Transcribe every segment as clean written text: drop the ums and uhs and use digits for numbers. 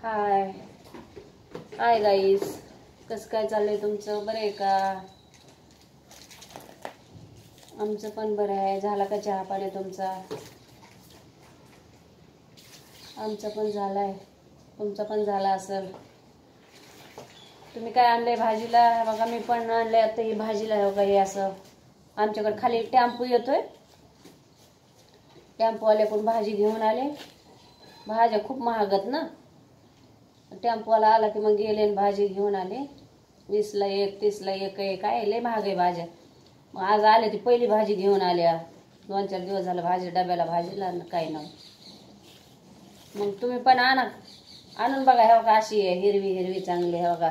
हाय hi guys, कसं काय चाललंय तुमचं? बरं आहे का? आमचं पण बरं आहे. झाला का चहा पाणी तुमचा? आमचा पण झालाय, तुमचा पण झाला असेल. तुम्ही काय आणलंय भाजीला? बघा मी पण आणलंय आता ही भाजीला. बघा हे असं आमच्याकडे खाली टेम्पो येतोय, टेम्पोवाल्याकडून भाजी घेऊन आले. भाज्या खूप महागत ना, टेम्पोवाला आला की मग गेले आणि भाजी घेऊन आले. 20ला एक, 30ला एक आहे. काय लय महाग आहे भाज्या. मग आज आले ती पहिली भाजी घेऊन आल्या. 2-4 दिवस झालं भाजी डब्याला भाजीला काही नाही. मग तुम्ही पण आणून बघा. हे बघा अशी आहे, हिरवी हिरवी चांगली. हे बघा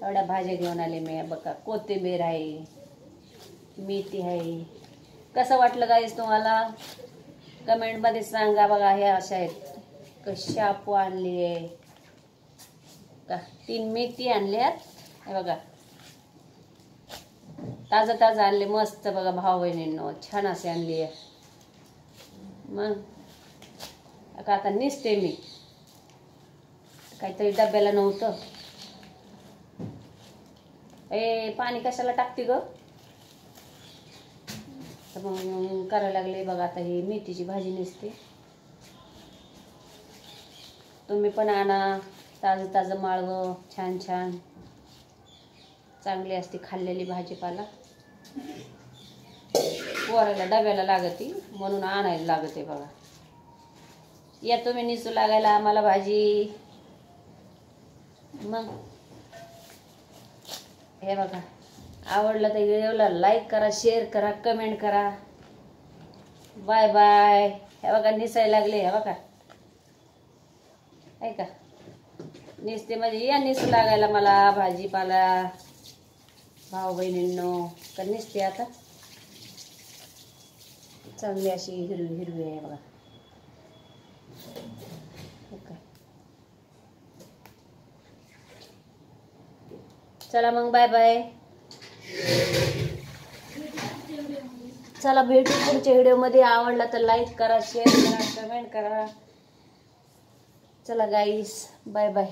एवढ्या भाज्या घेऊन आले मी. बघा कोथिंबीर आहे, मेथी आहे. कसं वाटलं गाईस तुम्हाला? कमेंटमध्ये सांगा. बघा हे अशा आहेत. कशापू आणली आहे का? 3 मेथी आणल्यात. हे बघा ताजं ताजं आणले, मस्त. बघा भाऊ बहिणींनो, छान असे आणली आहे. मग आता निसते मी, काहीतरी डब्याला नव्हतं. पाणी कशाला टाकते ग? तर मग करायला लागले. बघा आता ही मेथीची भाजी निसते. तुम्ही पण आणा ताजं ताजं माळवं, छान छान चांगली असते खाल्लेली भाजीपाला. पोराला डब्याला लागते म्हणून आणायला लागते. बघा या तुम्ही निसू लागायला आम्हाला भाजी. मग हे बघा आवडलं तर व्हिडिओला लाईक करा, शेअर करा, कमेंट करा. Bye bye. हे बघा निसायला लागले. हे बघा आहे का निसते म्हणजे या निसू लागायला मला भाजीपाला. भाऊ बहिणींनो तर निसते आता चांगली अशी हिरवी हिरवी आहे. बघा चला मग बाय बाय. चला भेटू पुढच्या व्हिडिओमध्ये. आवडला तर लाईक करा, शेअर करा, कमेंट करा. चला गाईस, बाय बाय.